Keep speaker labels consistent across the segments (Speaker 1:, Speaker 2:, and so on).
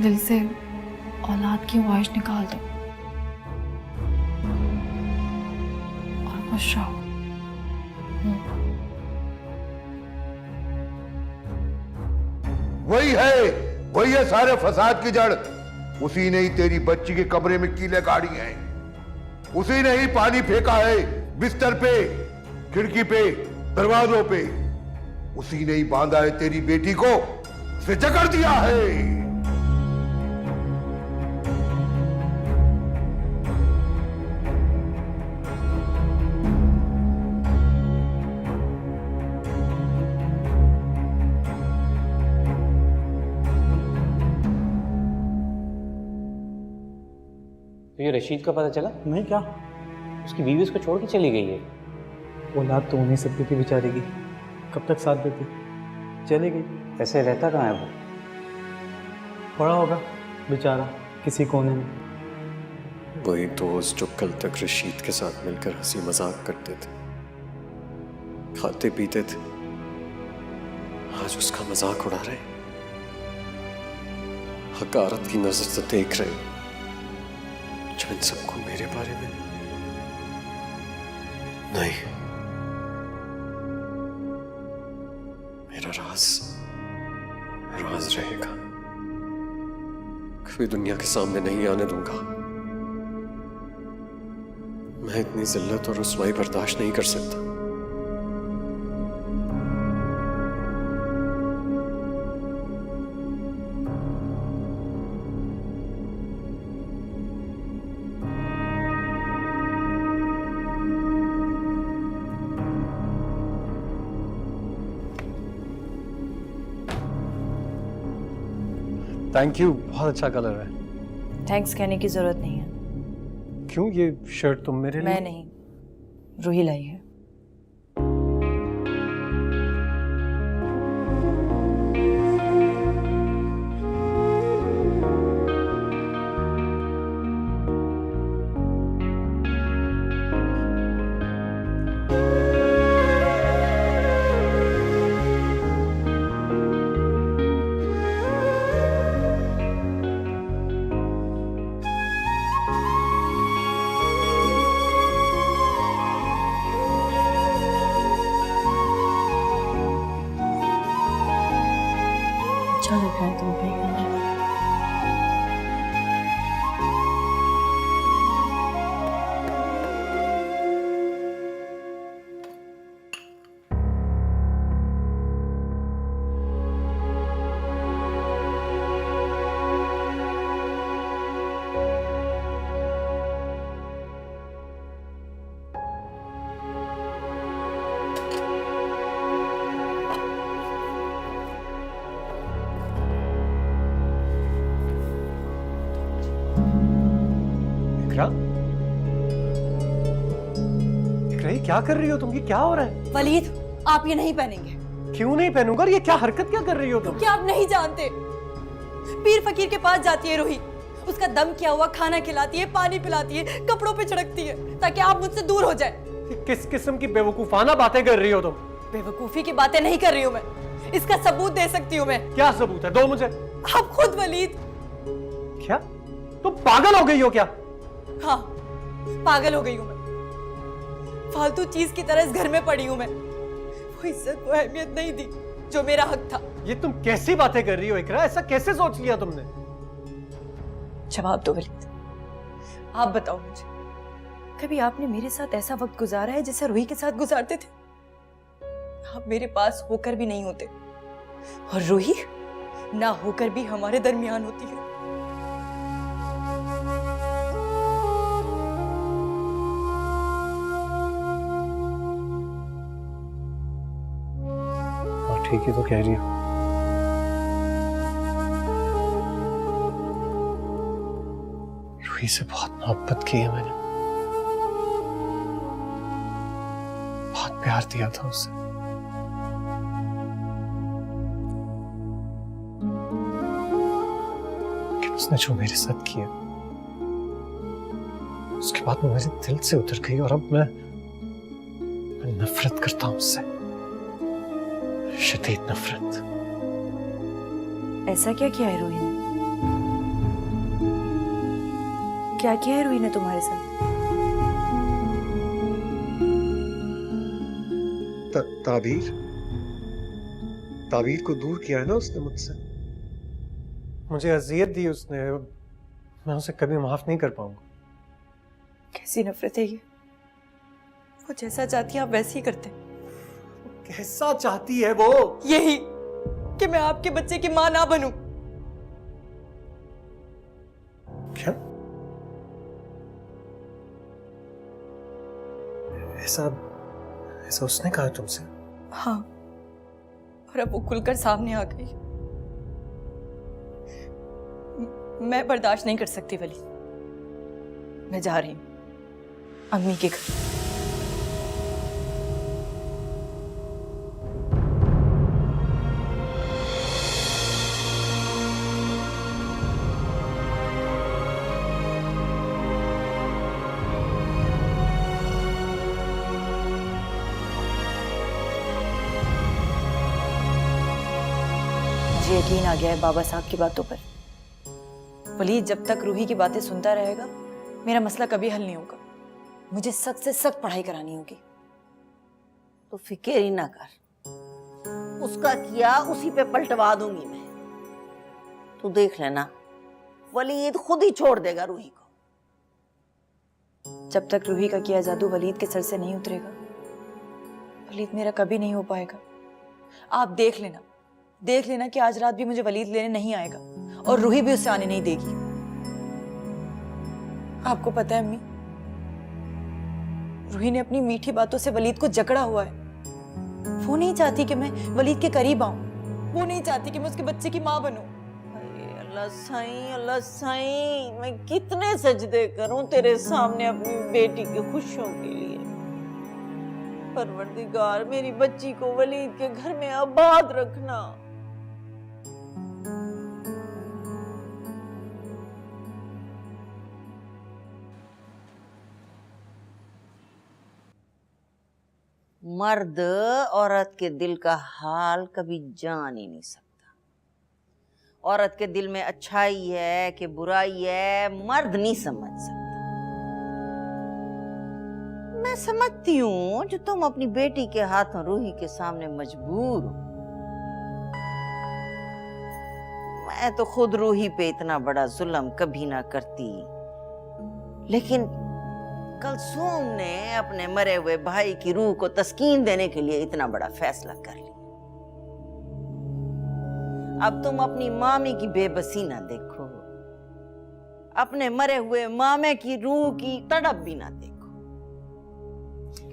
Speaker 1: दिल से औलाद की ख्वाहिश निकाल दो और खुश रहो।
Speaker 2: वही है सारे फसाद की जड़। उसी ने ही तेरी बच्ची के कमरे में कीले गाड़ी हैं, उसी ने ही पानी फेंका है बिस्तर पे, खिड़की पे, दरवाजों पे, उसी ने ही बांधा है तेरी बेटी को, उसे जकड़ दिया है।
Speaker 3: तो ये रशीद का पता चला?
Speaker 4: नहीं, क्या?
Speaker 3: उसकी बीवी उसको छोड़ के चली गई है।
Speaker 4: औलाद तो उन्हीं सबकी थी बेचारी की, कब तक साथ देती, चली गई।
Speaker 3: ऐसे रहता कहाँ है वो?
Speaker 4: पड़ा होगा बेचारा किसी कोने में।
Speaker 5: वही दोस्त जो कल तक रशीद के साथ मिलकर हंसी मजाक करते थे, खाते पीते थे, आज उसका मजाक उड़ा रहे, हकारत की नजर से देख रहे, जो इन सबको मेरे बारे में नहीं। मेरा राज रहेगा, कभी दुनिया के सामने नहीं आने दूंगा। मैं इतनी जिल्लत और रुसवाई बर्दाश्त नहीं कर सकता। थैंक यू, बहुत अच्छा कलर है।
Speaker 6: थैंक्स कहने की जरूरत नहीं है।
Speaker 5: क्यों, ये शर्ट तुम मेरे लिए?
Speaker 6: मैं नहीं, रूही लाई है। अच्छा लग रहा है तुम पे।
Speaker 5: क्या कर रही हो तुम? ये क्या हो रहा है?
Speaker 6: वलीद, आप ये नहीं पहनेंगे।
Speaker 5: क्यों नहीं पहनूंगा? ये क्या हरकत क्या कर रही हो तुम?
Speaker 6: क्या आप नहीं जानते? पीर फकीर के पास जाती है रूही, उसका दम किया हुआ खाना खिलाती है, पानी पिलाती है, कपड़ों पे छिड़कती है ताकि आप मुझसे दूर हो जाए।
Speaker 5: किस किस्म की बेवकूफाना बातें कर रही हो तुम?
Speaker 6: बेवकूफी की बातें नहीं कर रही हूँ मैं, इसका सबूत दे सकती हूँ मैं।
Speaker 5: क्या सबूत है? दो मुझे।
Speaker 6: आप खुद वलीद।
Speaker 5: क्या तुम पागल हो गई हो क्या?
Speaker 6: हाँ, पागल हो गई हूँ मैं। फालतू चीज की तरह इस घर में पड़ी हूँ मैं। वो इज्जत, वो अहमियत नहीं दी जो मेरा हक था।
Speaker 5: ये तुम कैसी बातें कर रही हो इकरा? ऐसा कैसे सोच लिया तुमने?
Speaker 6: जवाब दो वलीद, आप बताओ मुझे, कभी आपने मेरे साथ ऐसा वक्त गुजारा है जैसा रूही के साथ गुजारते थे? आप मेरे पास होकर भी नहीं होते और रूही ना होकर भी हमारे दरमियान होती है।
Speaker 5: ठीक है तो कह रही हो। रूही से बहुत मोहब्बत की है मैंने, बहुत प्यार दिया था उसे। लेकिन उसने जो मेरे साथ किया, उसके बाद वो मेरे दिल से उतर गई और अब मैं नफरत करता हूं उससे, शदीद नफरत।
Speaker 6: ऐसा क्या किया है रूही ने? क्या किया है रूही ने तुम्हारे साथ?
Speaker 5: ताबीर ताबीर को दूर किया है ना उसने मुझसे।
Speaker 4: मुझे अजियत दी उसने, मैं उसे कभी माफ नहीं कर पाऊंगा।
Speaker 6: कैसी नफरत है ये। वो जैसा चाहती है आप वैसे ही करते।
Speaker 4: कैसा चाहती है वो?
Speaker 6: यही कि मैं आपके बच्चे की मां ना बनूं।
Speaker 4: क्या? ऐसा ऐसा उसने कहा तुमसे?
Speaker 6: हाँ, और अब वो खुलकर सामने आ गई। मैं बर्दाश्त नहीं कर सकती वली। मैं जा रही हूं अम्मी के घर। मुझे यकीन आ गया है बाबा साहब की बातों पर। वलीद जब तक रूही की बातें सुनता रहेगा मेरा मसला कभी हल नहीं होगा। मुझे सख्त से सख्त पढ़ाई करानी होगी।
Speaker 7: तो फिक्र ही ना कर, उसका किया उसी पे पलटवा दूंगी मैं। तू देख लेना, वलीद खुद ही छोड़ देगा रूही को।
Speaker 6: जब तक रूही का किया जादू वलीद के सर से नहीं उतरेगा वलीद मेरा कभी नहीं हो पाएगा। आप देख लेना कि आज रात भी मुझे वलीद लेने नहीं आएगा और रूही भी उससे आने नहीं देगी। आपको पता है अम्मी, रूही ने अपनी मीठी बातों से वलीद को जकड़ा हुआ है। वो नहीं चाहती कि मैं वलीद के करीब आऊं, वो नहीं चाहती कि मैं उसके बच्चे की मां बनूं।
Speaker 7: अल्लाह साईं, मैं कितने सजदे करूं तेरे सामने अपनी बेटी की खुशियों के लिए। परवरदिगार, मेरी बच्ची को वलीद के घर में आबाद रखना। मर्द औरत के दिल का हाल कभी जान ही नहीं सकता। औरत के दिल में अच्छाई है कि बुराई है, मर्द नहीं समझ सकता। मैं समझती हूँ जो तुम अपनी बेटी के हाथों रूही के सामने मजबूर हो। मैं तो खुद रूही पे इतना बड़ा जुल्म कभी ना करती, लेकिन कलसूम ने अपने मरे हुए भाई की रूह को तस्कीन देने के लिए इतना बड़ा फैसला कर लिया। अब तुम अपनी मामी की बेबसी ना देखो, अपने मरे हुए मामे की रूह की तड़प भी ना देखो,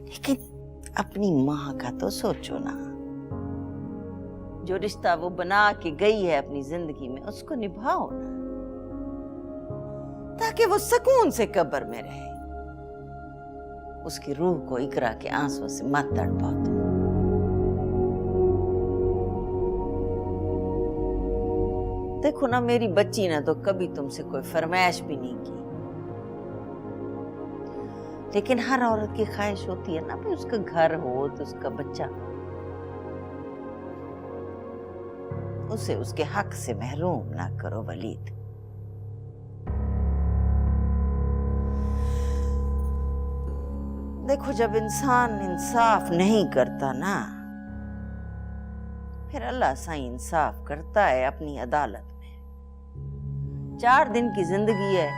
Speaker 7: लेकिन अपनी माँ का तो सोचो ना। जो रिश्ता वो बना के गई है अपनी जिंदगी में, उसको निभाओ ना, ताकि वो सुकून से कब्र में रहे। उसकी रूह को इकरा के आंसुओं से मत तड़पाओ तुम। देखो ना, मेरी बच्ची ने तो कभी तुमसे कोई फरमाइश भी नहीं की, लेकिन हर औरत की ख्वाहिश होती है ना कि उसका घर हो तो उसका बच्चा, उसे उसके हक से महरूम ना करो वलीद। देखो, जब इंसान इंसाफ नहीं करता ना, फिर अल्लाह साईं इंसाफ करता है अपनी अदालत में। 4 दिन की जिंदगी है,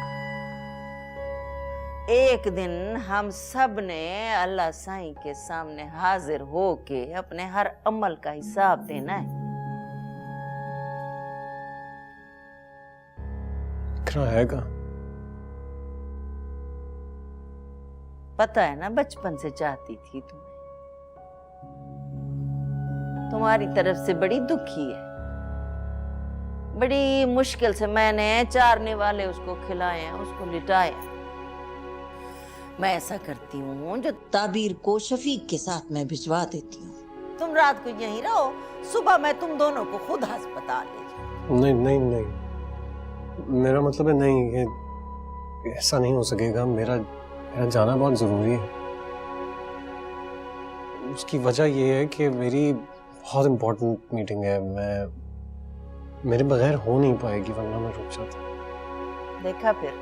Speaker 7: एक दिन हम सब ने अल्लाह साईं के सामने हाजिर होके अपने हर अमल का हिसाब देना है।
Speaker 5: इकरा आएगा?
Speaker 7: पता है ना, बचपन से चाहती थी तुम्हें। तुम्हारी तरफ से बड़ी दुखी है। बड़ी मुश्किल से मैंने चारने वाले उसको खिलाए हैं, उसको लिटाए। मैं ऐसा करती हूँ जो ताबीर को शफीक के साथ मैं भिजवा देती हूँ। तुम रात को यहीं रहो, सुबह मैं तुम दोनों को खुद अस्पताल ले जाऊँ।
Speaker 5: नहीं नहीं नहीं, मेरा मतलब है नहीं, ये ऐसा नहीं हो सकेगा। मेरा जाना बहुत जरूरी है। उसकी वजह यह है कि मेरी बहुत इम्पोर्टेंट मीटिंग है। मेरे बगैर हो नहीं पाएगी, वरना मैं रुक जाता।
Speaker 7: देखा, फिर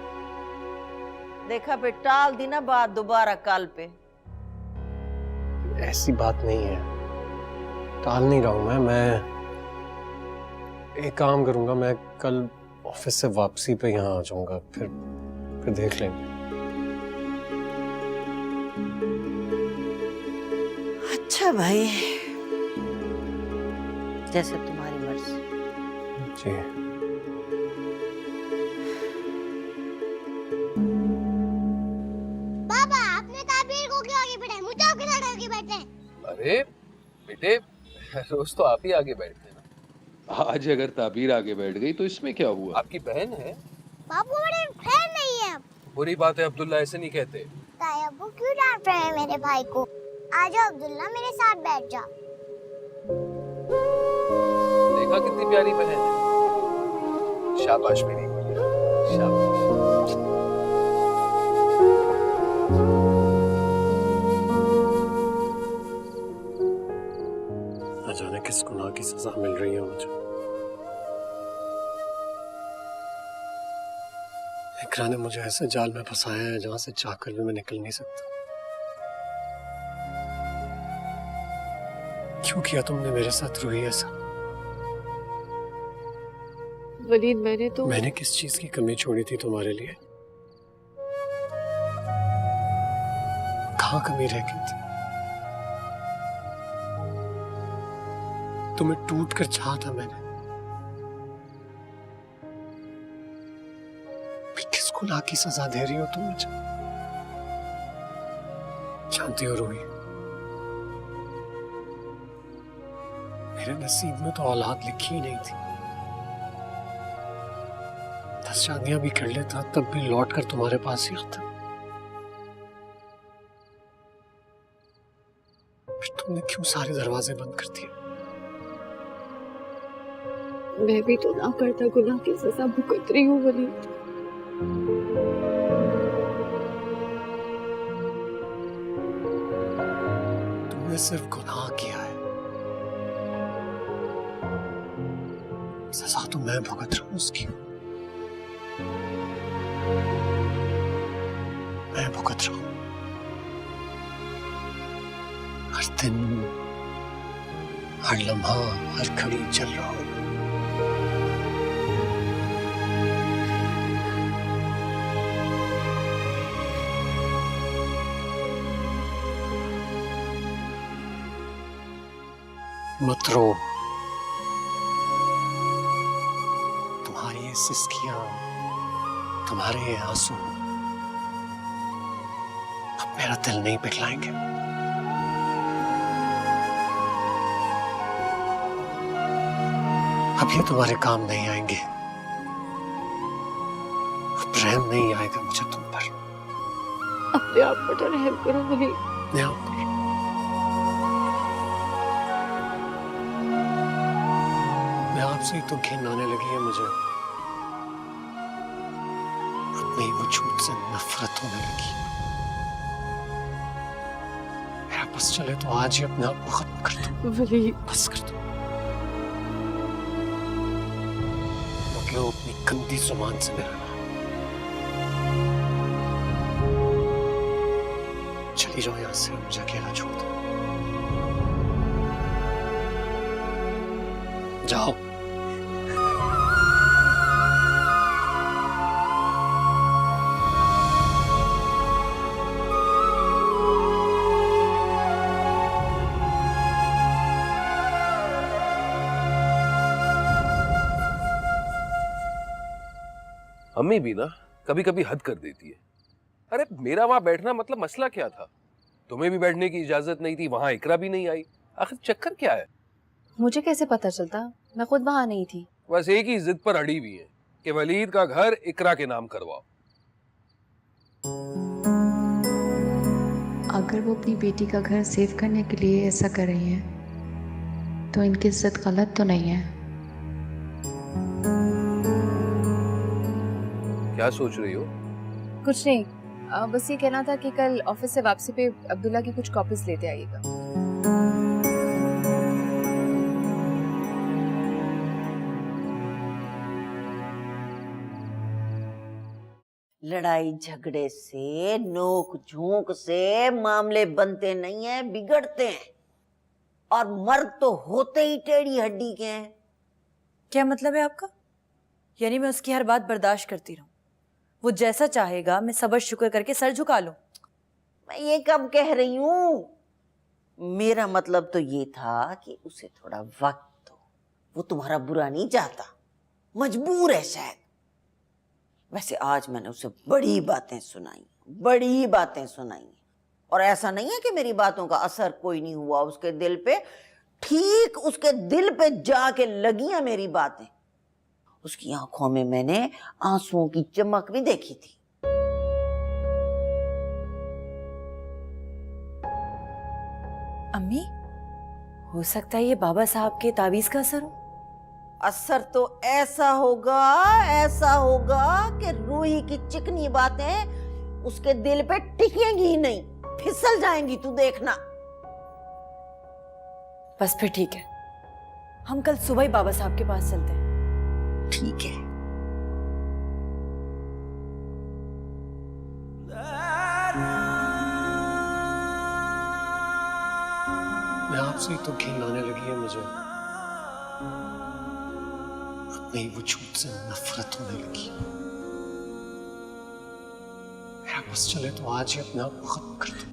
Speaker 7: देखा पे टाल दी ना बात दोबारा कल पे।
Speaker 5: ऐसी बात नहीं है, टाल नहीं रहा हूं मैं एक काम करूंगा, मैं कल ऑफिस से वापसी पे यहाँ आ जाऊंगा, फिर देख लेंगे।
Speaker 7: अच्छा भाई, जैसे तुम्हारी मर्जी।
Speaker 5: जी
Speaker 8: पापा, आपने ताबीर को क्यों आगे बैठाया? मुझे आपके साथ आगे बैठना है।
Speaker 9: अरे बेटे, रोज तो आप ही आगे बैठते हैं ना। आज अगर ताबीर आगे बैठ गई तो इसमें क्या हुआ? आपकी बहन है।
Speaker 8: बाबू मेरे फ्रेंड नहीं है अब।
Speaker 9: बुरी बात है अब्दुल्ला, ऐसे नहीं कहते।
Speaker 8: ताया अब्बू क्यों डांट रहे हैं मेरे भाई को? आ जाओ अब्दुल्ला, मेरे साथ बैठ जा।
Speaker 9: देखा कितनी प्यारी बहन है। शाबाश मेरी गुड़िया, शाबाश।
Speaker 5: न जाने किस गुनाह की सजा मिल रही है मुझे। इकरा ने मुझे ऐसे जाल में फंसाया है जहां से चाहकर भी मैं निकल नहीं सकता। क्यों किया तुमने मेरे साथ रूही ऐसा?
Speaker 1: वलीद, मैंने
Speaker 5: किस चीज की कमी छोड़ी थी तुम्हारे लिए? कहाँ कमी रह गई थी? तुम्हें टूट कर चाहा था मैंने। किस गुनाह की सजा दे रही हो तुम मुझे? जानती हो रूही, मेरे नसीब में तो औलाद लिखी ही नहीं थी। 10 शादियां भी कर लेता तब भी लौट कर तुम्हारे पास ही आता। फिर तुमने क्यों सारे दरवाजे बंद कर दिए?
Speaker 1: मैं भी तो ना करता गुनाह की सजा भुगत रही हूँ वलीद।
Speaker 5: तुमने सिर्फ गुनाह किया है, सजा तो मैं भुगत रहा हूं उसकी। मैं भुगत रहा हूं हर दिन, हर लम्हा, हर घड़ी चल रहा हूं। मत रो, तुम्हारी ये सिसकियां, तुम्हारे ये आंसू अब मेरा दिल नहीं पिघलाएंगे। अब ये तुम्हारे काम नहीं आएंगे। अब रहम नहीं आएगा मुझे तुम पर।
Speaker 1: अपने आप पर रहम करो वलीद।
Speaker 5: मैं आप पर आपसे ही तो घिन आने लगी है मुझे। अपने ही वजूद से नफरत होने लगी। मेरा बस चले तो आज ही अपने आप को खत्म कर दो।
Speaker 1: वलीद,
Speaker 5: बस कर दो। लो अपनी गंदी जुबान से मेरा नाम। चली जाओ यहां से, मुझे अकेला छोड़ दो। जाओ।
Speaker 9: अम्मी भी ना कभी कभी हद कर देती है। अरे मेरा वहां बैठना मतलब मसला क्या था? तुम्हें भी बैठने की इजाजत नहीं थी, वहां इकरा भी नहीं आई। आखिर चक्कर क्या है?
Speaker 6: मुझे कैसे पता चलता? मैं खुद वहां नहीं थी।
Speaker 9: बस एक ही जिद पर अड़ी हुई है कि वलीद का घर इकरा के नाम करवाओ।
Speaker 1: अगर वो अपनी बेटी का घर सेव करने के लिए ऐसा कर रही हैं, तो इनकी जिद गलत तो नहीं है।
Speaker 9: क्या सोच रही हो?
Speaker 6: कुछ नहीं, बस ये कहना था कि कल ऑफिस से वापसी पे अब्दुल्ला की कुछ कॉपीज लेते आइएगा।
Speaker 7: लड़ाई झगड़े से, नोक झोंक से मामले बनते नहीं हैं, बिगड़ते हैं। और मर्द तो होते ही टेढ़ी हड्डी के हैं।
Speaker 6: क्या मतलब है आपका? यानी मैं उसकी हर बात बर्दाश्त करती रहूं? वो जैसा चाहेगा मैं सब्र शुक्र करके सर झुका लूं?
Speaker 7: मैं ये कब कह रही हूं? मेरा मतलब तो ये था कि उसे थोड़ा वक्त दो। वो तुम्हारा बुरा नहीं चाहता, मजबूर है शायद। वैसे आज मैंने उसे बड़ी बातें सुनाई। और ऐसा नहीं है कि मेरी बातों का असर कोई नहीं हुआ उसके दिल पे। ठीक उसके दिल पे जाके लगी हैं मेरी बातें। उसकी आंखों में मैंने आंसुओं की चमक भी देखी थी।
Speaker 6: अम्मी, हो सकता है ये बाबा साहब के तावीज का असर हो।
Speaker 7: असर तो ऐसा होगा कि रूही की चिकनी बातें उसके दिल पे टिकेंगी ही नहीं, फिसल जाएंगी, तू देखना।
Speaker 6: बस फिर ठीक है, हम कल सुबह ही बाबा साहब के पास चलते हैं।
Speaker 7: ठीक है।
Speaker 5: मैं आपसे ही तो घिन आने लगी है मुझे। अपने वजूद से नफरत होने लगी। मेरा बस चले तो आज ही अपने आप को खत्म कर दूं।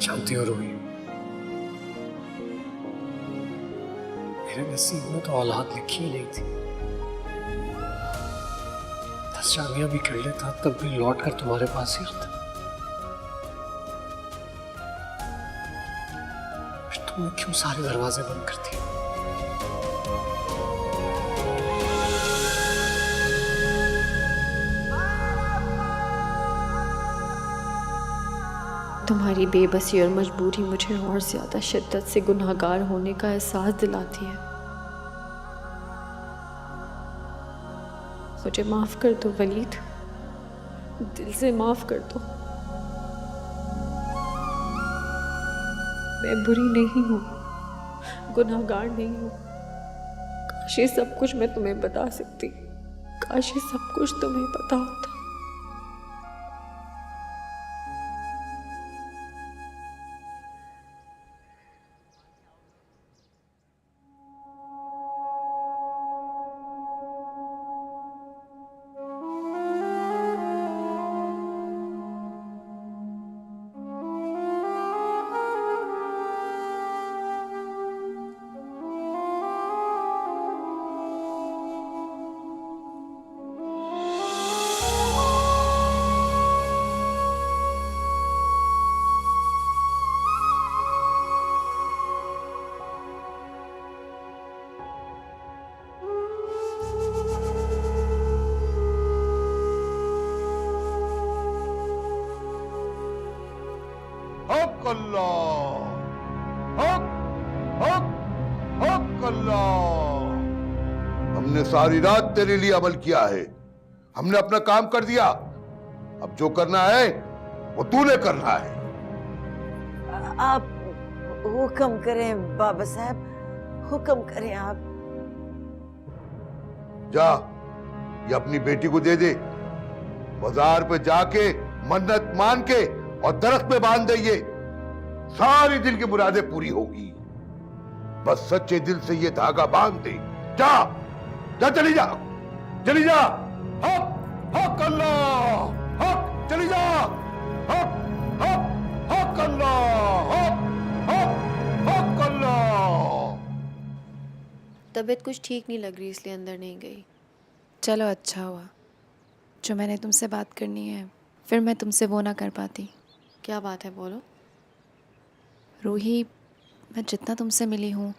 Speaker 5: जानती हो रूही, मेरे नसीब में तो औलाद लिखी ही नहीं थी। 10 शादियां भी कर लेता तब भी लौट कर तुम्हारे पास ही आता। फिर तुमने क्यों सारे दरवाजे बंद कर दिए?
Speaker 1: तुम्हारी बेबसी और मजबूरी मुझे और ज्यादा शिद्दत से गुनाहगार होने का एहसास दिलाती है। मुझे माफ कर दो वलीद, दिल से माफ कर दो। मैं बुरी नहीं हूं, गुनाहगार नहीं हूं। काश ये सब कुछ मैं तुम्हें बता सकती, काश ये सब कुछ तुम्हें पता होता।
Speaker 2: हक अल्लाह। हक अल्लाह। हमने सारी रात तेरे लिए अमल किया है, हमने अपना काम कर दिया, अब जो करना है वो तूने करना है।
Speaker 7: आप हुक्म करें बाबा साहब, हुक्म करें आप।
Speaker 2: जा, ये अपनी बेटी को दे दे, बाजार पे जाके मन्नत मान के और दरख्त पे बांध दे, ये सारी दिल की मुरादें पूरी होगी। बस सच्चे दिल से ये धागा बांध दे। जा जा, चली जा, चली जा। हक हक अल्लाह, हक, चली जा। हक हक हक अल्लाह, हक हक हक अल्लाह।
Speaker 1: तबीयत कुछ ठीक नहीं लग रही, इसलिए अंदर नहीं गई।
Speaker 10: चलो अच्छा हुआ जो मैंने तुमसे बात करनी है, फिर मैं तुमसे वो ना कर पाती।
Speaker 1: क्या बात है, बोलो।
Speaker 10: रूही, मैं जितना तुमसे मिली हूँ,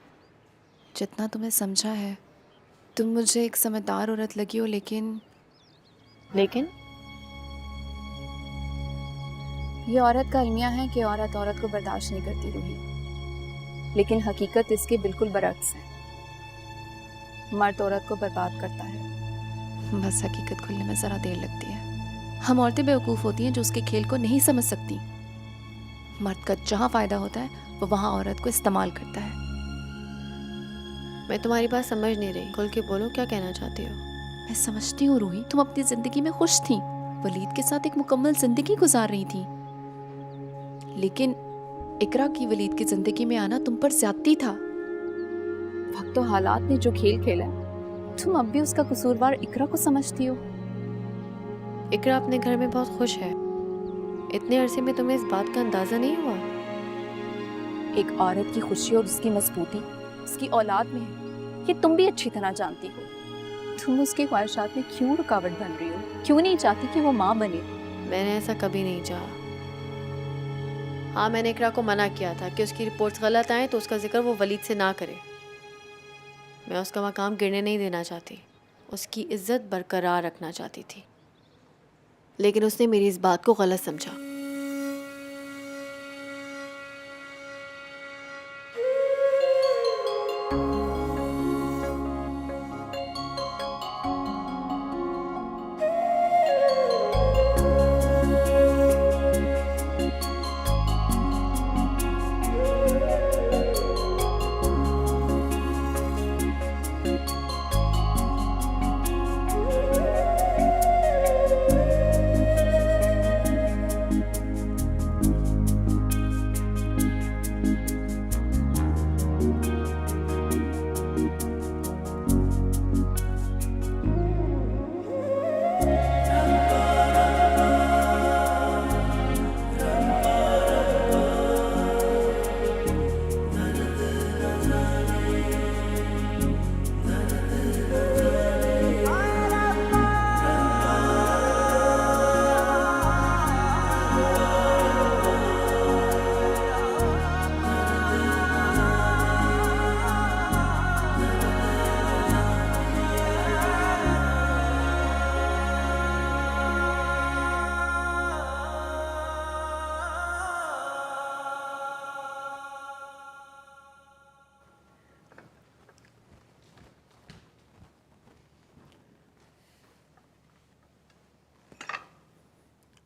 Speaker 10: जितना तुम्हें समझा है, तुम मुझे एक समझदार औरत लगी हो, लेकिन ये औरत का अलमिया है कि औरत औरत को बर्दाश्त नहीं करती रूही, लेकिन हकीकत इसके बिल्कुल बरक्स है। मर्द औरत को बर्बाद करता है। बस हकीकत खुलने में ज़रा देर लगती है। हम औरतें बेवकूफ़ होती हैं जो उसके खेल को नहीं समझ सकती। मर्द का जहाँ फ़ायदा होता है वो वहाँ औरत को इस्तेमाल करता है।
Speaker 1: मैं तुम्हारी बात समझ नहीं रही, खुल के बोलो, क्या कहना चाहती हो।
Speaker 10: मैं समझती हूँ रूही, तुम अपनी ज़िंदगी में खुश थी, वलीद के साथ एक मुकम्मल ज़िंदगी गुजार रही थी, लेकिन इकरा की वलीद की ज़िंदगी में आना तुम पर ज़्यादती था। वक्त तो हालात ने जो खेल खेला, तुम अब भी उसका कसूरवार इकरा को समझती हो।
Speaker 1: इकरा अपने घर में बहुत खुश है, इतने अरसे में तुम्हें इस बात का अंदाजा नहीं हुआ।
Speaker 10: एक औरत की खुशी और उसकी मजबूती उसकी औलाद में है, ये तुम भी अच्छी तरह जानती हो। तुम उसकी ख्वाहिशात में क्यों रुकावट बन रही हो? क्यों नहीं चाहती कि वो माँ बने?
Speaker 1: मैंने ऐसा कभी नहीं चाहा। हाँ, मैंने इकरा को मना किया था कि उसकी रिपोर्ट्स गलत आए तो उसका जिक्र वो वलीद से ना करे। मैं उसका मकाम गिरने नहीं देना चाहती, उसकी इज्जत बरकरार रखना चाहती थी, लेकिन उसने मेरी इस बात को गलत समझा।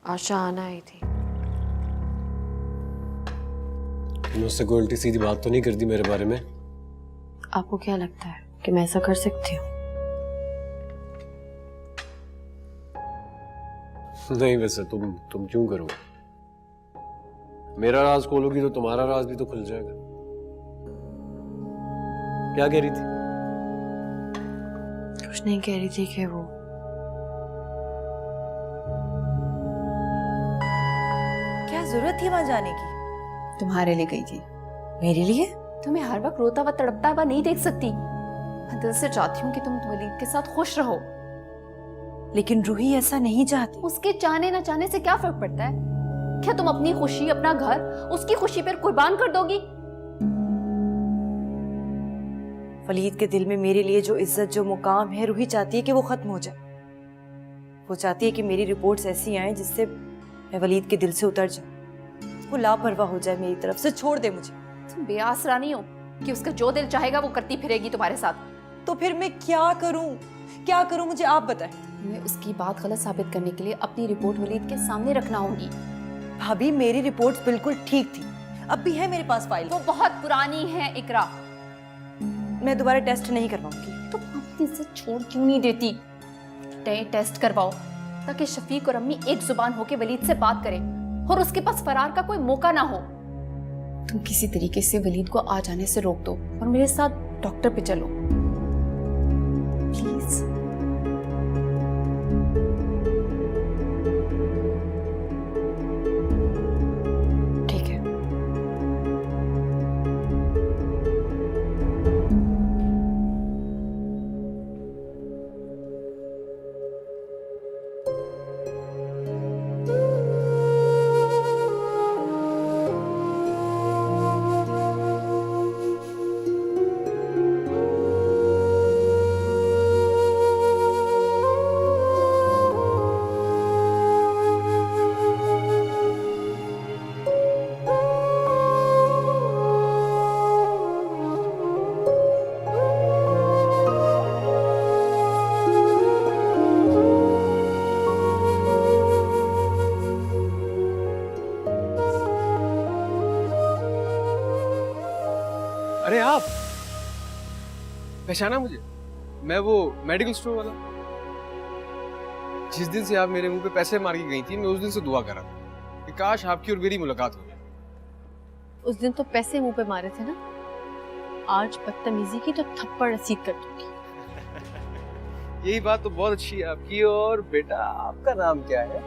Speaker 1: आशा आना आई थी।
Speaker 5: तुमने उससे कोई उल्टी सीधी बात तो नहीं कर दी मेरे बारे में?
Speaker 1: आपको क्या लगता है कि मैं ऐसा कर सकती हूँ?
Speaker 5: नहीं, वैसे तुम क्यों करोगे? मेरा राज खोलोगी तो तुम्हारा राज भी तो खुल जाएगा। क्या कह रही थी?
Speaker 1: कुछ नहीं कह रही थी कि वो
Speaker 6: क्या जरूरत थी वहां जाने की?
Speaker 10: तुम्हारे लिए गई थी।
Speaker 6: मेरे लिए?
Speaker 10: तुम्हें हर वक्त रोता हुआ तड़पता हुआ नहीं देख सकती। मैं दिल से चाहती हूँ कि तुम वलीद के साथ खुश रहो।
Speaker 6: लेकिन रूही ऐसा नहीं चाहती।
Speaker 10: उसके चाहने न चाहने से क्या फर्क पड़ता है? क्या तुम अपनी खुशी, अपना घर उसकी खुशी पर कुर्बान कर दोगी?
Speaker 6: वलीद के दिल में मेरे लिए जो इज्जत, जो मुकाम है, रूही चाहती है कि वो खत्म हो जाए। वो चाहती है कि मेरी रिपोर्ट्स ऐसी आए जिससे मैं वलीद के दिल से उतर जाऊं, वो लापरवाह हो जाए, मेरी तरफ से छोड़ दे मुझे।
Speaker 10: तुम बेआसरा नहीं हो, कि उसका जो दिल चाहेगा वो करती फिरेगी तुम्हारे साथ।
Speaker 6: तो फिर मैं क्या करूं? क्या करूं मुझे आप बताएं।
Speaker 10: तुम्हें उसकी बात गलत साबित करने के लिए अपनी रिपोर्ट वलीद के सामने रखना होगी।
Speaker 6: भाभी मेरी रिपोर्ट्स बिल्कुल ठीक थी, अब भी है मेरे पास फाइल।
Speaker 10: वो बहुत पुरानी है इकरा।
Speaker 6: मैं दोबारा टेस्ट नहीं करवाऊंगी।
Speaker 10: तुम अपने से छोड़ क्यों नहीं देती? नए टेस्ट करवाओ ताकि शफीक और अम्मी एक जुबान होके वलीद से बात करें और उसके पास फरार का कोई मौका ना हो। तुम किसी तरीके से वलीद को आ जाने से रोक दो और मेरे साथ डॉक्टर पे चलो प्लीज। ठीक है।
Speaker 11: अरे आप पहचाना मुझे? मैं वो मेडिकल स्टोर वाला। जिस दिन से आप मेरे मुंह पे पैसे मार के गई थी, मैं उस दिन से दुआ कर रहा था कि काश आपकी और मेरी मुलाकात हो जाए।
Speaker 1: उस दिन तो पैसे मुंह पे मारे थे ना, आज बदतमीजी की तो थप्पड़ रसीद कर दूंगी।
Speaker 11: यही बात तो बहुत अच्छी है आपकी। और बेटा आपका नाम क्या है?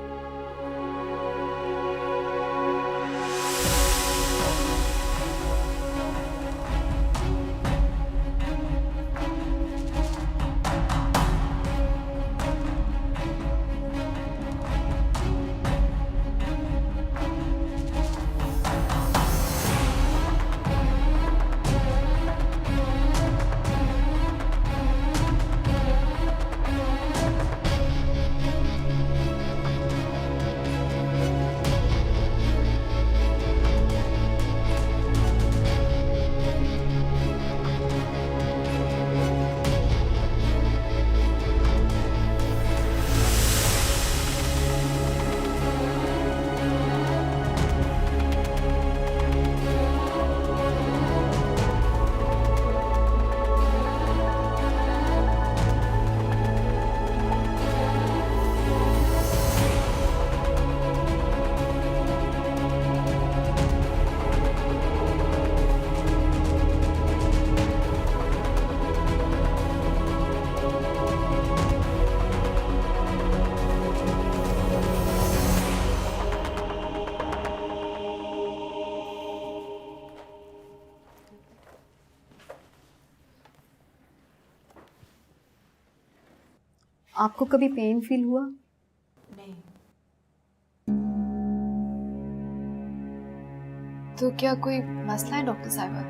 Speaker 10: आपको कभी पेन फील हुआ?
Speaker 6: नहीं।
Speaker 10: तो क्या कोई मसला है डॉक्टर साहिबा?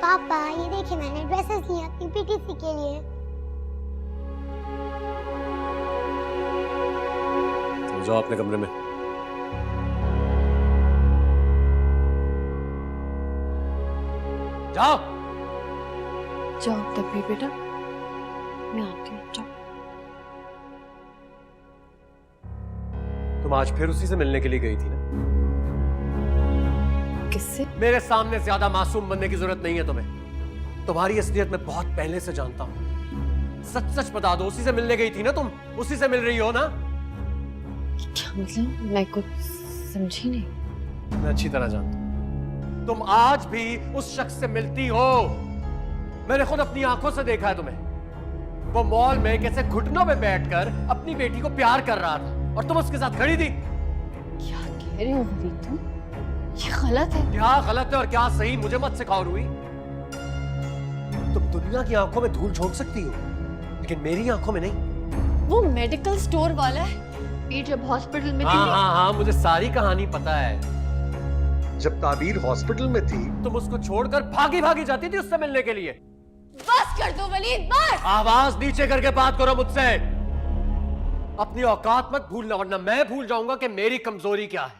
Speaker 8: पापा ये देखिए मैंने ड्रेसेस ली अपनी पीटीसी के लिए।
Speaker 5: तो जाओ अपने कमरे में। जाओ
Speaker 1: जाओ तभी बेटा, मैं आती हूँ। जाओ।
Speaker 5: तुम आज फिर उसी से मिलने के लिए गई थी ना?
Speaker 1: किससे?
Speaker 5: मेरे सामने ज्यादा मासूम बनने की जरूरत नहीं है तुम्हें। तुम्हारी असलियत मैं बहुत पहले से जानता हूं। सच सच बता दो, उसी से मिलने गई थी ना तुम? उसी से मिल रही हो ना?
Speaker 1: क्या मतलब? मैं कुछ समझी नहीं।
Speaker 5: मैं अच्छी तरह जानता हूं तुम आज भी उस शख्स से मिलती हो। मैंने खुद अपनी आंखों से देखा है तुम्हें। वो मॉल में कैसे घुटनों में बैठकर अपनी बेटी को प्यार कर रहा था और तुम उसके साथ खड़ी थी।
Speaker 1: क्या कह रहे हो वलीद तुम? ये गलत है।
Speaker 5: क्या गलत है और क्या सही, मुझे मत सिखाओ रूही। तुम दुनिया की आंखों में धूल झोंक सकती हो, लेकिन मेरी आंखों में नहीं।
Speaker 1: वो मेडिकल स्टोर वाला है, ये जब हॉस्पिटल में थी।
Speaker 5: हाँ, मुझे सारी कहानी पता है। जब ताबीर हॉस्पिटल में थी तुम उसको छोड़कर भागी भागी जाती थी उससे मिलने के लिए।
Speaker 1: बस कर दो वलीद, बस।
Speaker 5: आवाज नीचे करके बात करो मुझसे। अपनी औकात मत भूलना, वरना मैं भूल जाऊंगा कि मेरी कमजोरी क्या है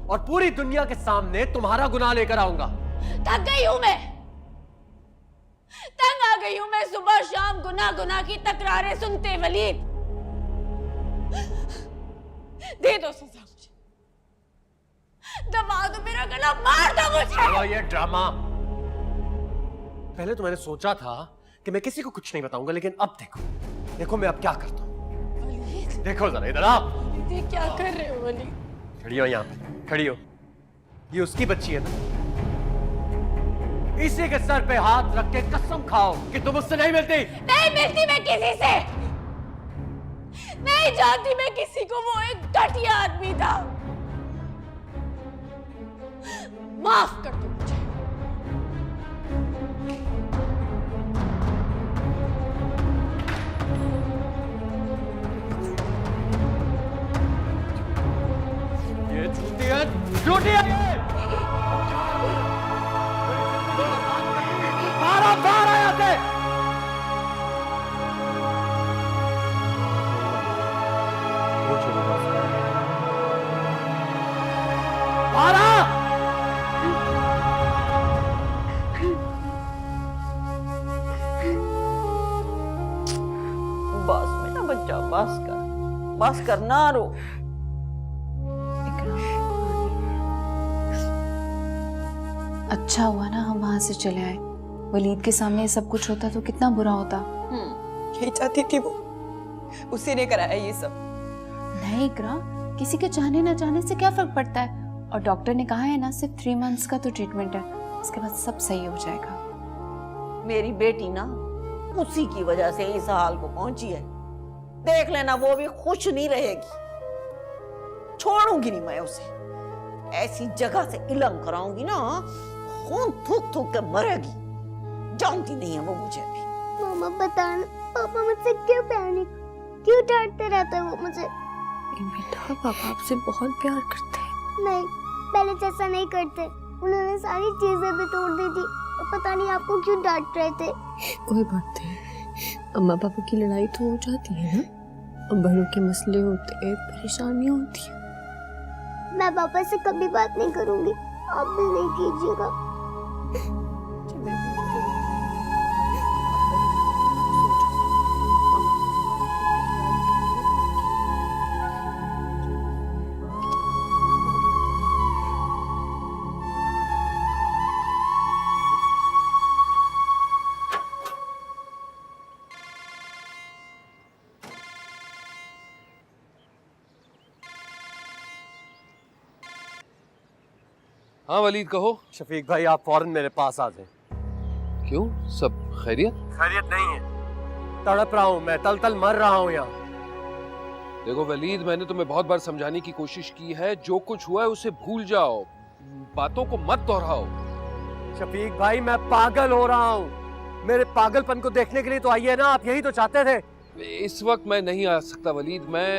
Speaker 5: और पूरी दुनिया के सामने तुम्हारा गुनाह लेकर आऊंगा।
Speaker 1: थक गई हूं मैं, तंग आ गई हूं मैं सुबह शाम गुनाह गुनाह की तकरारें सुनते। वलीद दे दो सजा मुझे, दबा दो मेरा गला, मार दो मुझे।
Speaker 5: ये ड्रामा। पहले तो मैंने सोचा था कि मैं किसी को कुछ नहीं बताऊंगा, लेकिन अब देखो मैं अब क्या करता हूं। देखो जरा इधर आप।
Speaker 1: ये क्या कर रहे हो वलीद?
Speaker 5: खड़ी हो यहाँ पे, खड़ी हो। ये उसकी बच्ची है ना? इसी के सर पे हाथ रख के कसम खाओ कि तुम उससे नहीं मिलती।
Speaker 1: नहीं मिलती मैं किसी से, नहीं जानती मैं किसी को। वो एक घटिया आदमी था, माफ कर दो मुझे।
Speaker 5: ये झूठी है ये। बाहर आया थे।
Speaker 7: बस मेरा बच्चा, बस कर ना रो।
Speaker 10: अच्छा हुआ ना हम वहां से चले आए। वलीद के सामने सब कुछ होता तो कितना बुरा होता।
Speaker 6: यही चाहती थी वो, उसी ने कराया ये सब।
Speaker 10: नहीं इकरा, किसी के चाहने ना चाहने से क्या फर्क पड़ता है। और डॉक्टर ने कहा है ना सिर्फ 3 मंथ्स का तो ट्रीटमेंट है, उसके बाद सब सही हो जाएगा।
Speaker 7: मेरी बेटी ना उसी की वजह से इस हाल को पहुंची है। देख लेना वो भी खुश नहीं रहेगी। छोड़ूंगी नहीं मैं उसे, ऐसी जगह से इलम कराऊंगी ना, खून थूक थूक के मरेगी। जानती नहीं है वो मुझे भी।
Speaker 8: मामा बता ना, पापा मुझसे क्यों प्यार नहीं, क्यों डांटते रहते हैं वो मुझे?
Speaker 1: बेटा पापा आपसे बहुत प्यार करते हैं।
Speaker 8: नहीं, पहले जैसा नहीं करते। उन्होंने सारी चीजें भी तोड़ दी थी और पता नहीं आपको क्यों डांट रहे थे।
Speaker 1: कोई बात नहीं, अम्मा पापा की लड़ाई तो हो जाती है ना, अब बड़ों के मसले होते हैं, परेशानियां होती है।
Speaker 8: मैं पापा से कभी बात नहीं करूंगी, आप भी नहीं कीजिएगा।
Speaker 9: हाँ वलीद कहो।
Speaker 5: शफीक भाई आप फौरन मेरे पास आ जाएं।
Speaker 9: क्यों, सब खैरियत?
Speaker 5: खैरियत नहीं है, तड़प रहा हूँ मैं, तल मर रहा हूँ यहाँ।
Speaker 9: देखो वलीद, मैंने तुम्हें बहुत बार समझाने की कोशिश की है, जो कुछ हुआ है उसे भूल जाओ, बातों को मत दोहराओ।
Speaker 5: शफीक भाई मैं पागल हो रहा हूँ, मेरे पागलपन को देखने के लिए तो आइए ना, आप यही तो चाहते थे।
Speaker 9: इस वक्त मैं नहीं आ सकता वलीद, मैं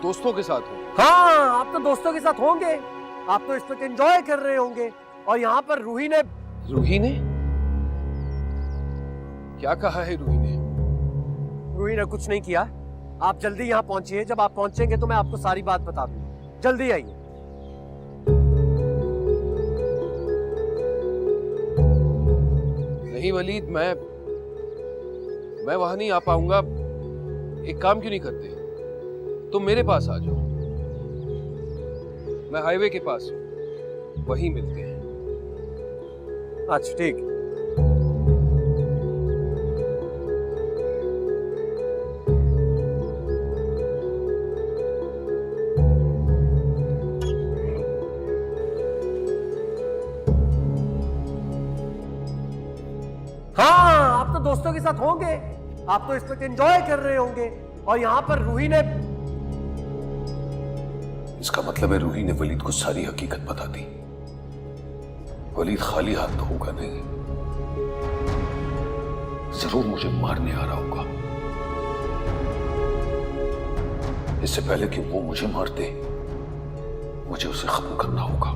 Speaker 9: दोस्तों के साथ हूँ।
Speaker 5: हाँ आप तो दोस्तों के साथ होंगे, आप तो इस वक्त एंजॉय कर रहे होंगे। और यहाँ पर रूही ने
Speaker 9: क्या कहा है?
Speaker 5: रूही ने कुछ नहीं किया। आप जल्दी यहाँ पहुंचिए, जब आप पहुंचेंगे तो मैं आपको सारी बात बता दूंगा। जल्दी आइए।
Speaker 9: नहीं वलीद, मैं वहां नहीं आ पाऊंगा। एक काम क्यों नहीं करते, तुम मेरे पास आ जाओ, मैं हाईवे के पास हूं, वहीं मिलते हैं।
Speaker 5: अच्छा ठीक। आप तो दोस्तों के साथ होंगे, आप तो इस वक्त एंजॉय कर रहे होंगे, और यहां पर रूही ने,
Speaker 9: इसका मतलब है रूही ने वलीद को सारी हकीकत बता दी। वलीद खाली हाथ तो होगा नहीं, जरूर मुझे मारने आ रहा होगा। इससे पहले कि वो मुझे मार दे, मुझे उसे खत्म करना होगा।